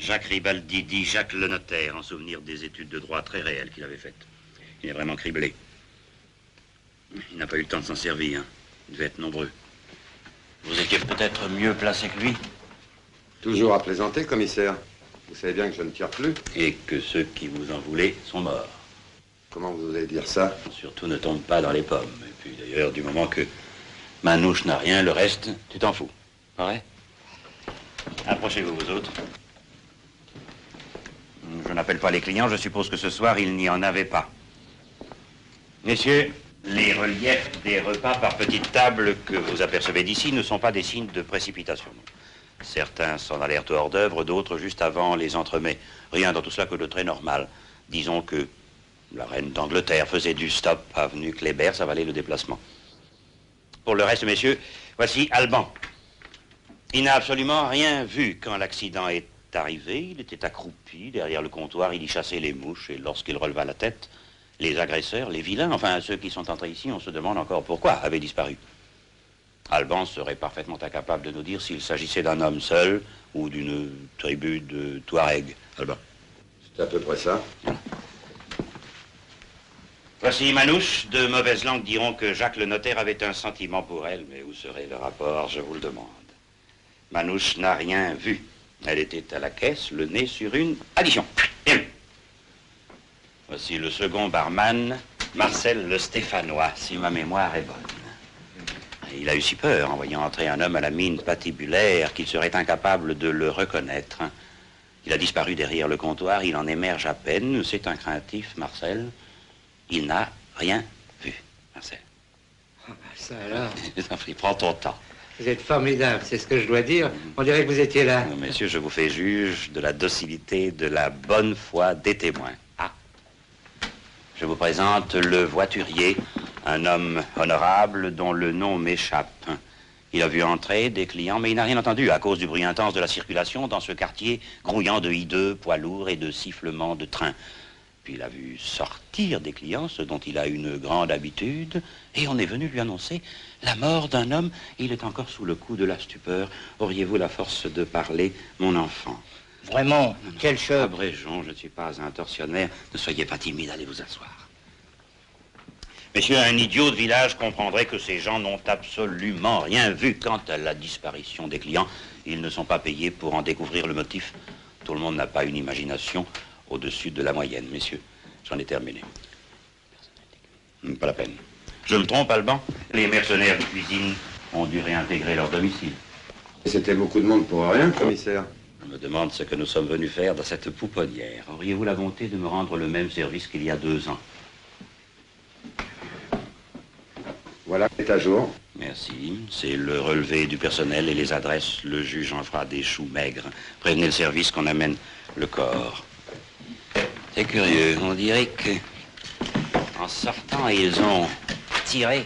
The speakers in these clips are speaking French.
Jacques Ribaldi dit Jacques le notaire, en souvenir des études de droit très réelles qu'il avait faites. Il est vraiment criblé. Il n'a pas eu le temps de s'en servir. Il devait être nombreux. Vous étiez peut-être mieux placé que lui. Toujours à plaisanter, commissaire. Vous savez bien que je ne tire plus. Et que ceux qui vous en voulaient sont morts. Comment vous allez dire ça? Surtout ne tombe pas dans les pommes. Et puis d'ailleurs, du moment que Manouche n'a rien, le reste, tu t'en fous. Pareil? Approchez-vous, vous autres. Je n'appelle pas les clients, je suppose que ce soir, il n'y en avait pas. Messieurs, les reliefs des repas par petite table que vous apercevez d'ici ne sont pas des signes de précipitation. Certains s'en allèrent au hors d'œuvre, d'autres juste avant les entremets. Rien dans tout cela que de très normal. Disons que la reine d'Angleterre faisait du stop avenue Kléber, ça valait le déplacement. Pour le reste, messieurs, voici Alban. Il n'a absolument rien vu quand l'accident est arrivé. Il était accroupi derrière le comptoir, il y chassait les mouches, et lorsqu'il releva la tête, les agresseurs, les vilains, enfin ceux qui sont entrés ici, on se demande encore pourquoi, avaient disparu. Alban serait parfaitement incapable de nous dire s'il s'agissait d'un homme seul ou d'une tribu de Touareg. Alban. C'est à peu près ça. Voilà. Voici Manouche. De mauvaises langues diront que Jacques le notaire avait un sentiment pour elle, mais où serait le rapport, je vous le demande. Manouche n'a rien vu. Elle était à la caisse, le nez sur une addition. Bien. Voici le second barman, Marcel le Stéphanois, si ma mémoire est bonne. Il a eu si peur en voyant entrer un homme à la mine patibulaire qu'il serait incapable de le reconnaître. Il a disparu derrière le comptoir, il en émerge à peine. C'est un craintif, Marcel. Il n'a rien vu, Marcel. Ah, ça alors. Je t'en prie, prends ton temps. Vous êtes formidable, c'est ce que je dois dire. On dirait que vous étiez là. Non, messieurs, je vous fais juge de la docilité, de la bonne foi des témoins. Ah. Je vous présente le voiturier, un homme honorable dont le nom m'échappe. Il a vu entrer des clients, mais il n'a rien entendu à cause du bruit intense de la circulation dans ce quartier grouillant de hideux, poids lourds et de sifflements de train. Puis il a vu sortir des clients, ce dont il a une grande habitude, et on est venu lui annoncer la mort d'un homme. Il est encore sous le coup de la stupeur. Auriez-vous la force de parler, mon enfant? Vraiment, quel choc. Abrégeons, je ne suis pas un tortionnaire. Ne soyez pas timide, allez vous asseoir. Messieurs, un idiot de village comprendrait que ces gens n'ont absolument rien vu quant à la disparition des clients. Ils ne sont pas payés pour en découvrir le motif. Tout le monde n'a pas une imagination au-dessus de la moyenne, messieurs. J'en ai terminé. Pas la peine. Je me trompe, Alban? Les mercenaires de cuisine ont dû réintégrer leur domicile. C'était beaucoup de monde pour rien, commissaire. Je me demande ce que nous sommes venus faire dans cette pouponnière. Auriez-vous la bonté de me rendre le même service qu'il y a 2 ans? Voilà, c'est à jour. Merci. C'est le relevé du personnel et les adresses. Le juge en fera des choux maigres. Prévenez le service qu'on amène le corps. C'est curieux. On dirait que, en sortant, ils ont tiré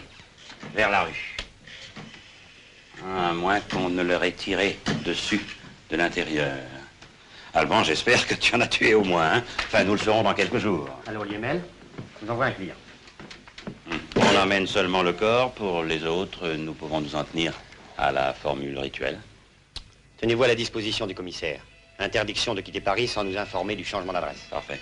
vers la rue. À moins qu'on ne leur ait tiré dessus de l'intérieur. Alban, j'espère que tu en as tué au moins, hein? Enfin, nous le saurons dans quelques jours. Alors, Liemel, je vous envoie un client. On emmène seulement le corps. Pour les autres, nous pouvons nous en tenir à la formule rituelle. Tenez-vous à la disposition du commissaire. Interdiction de quitter Paris sans nous informer du changement d'adresse. Parfait.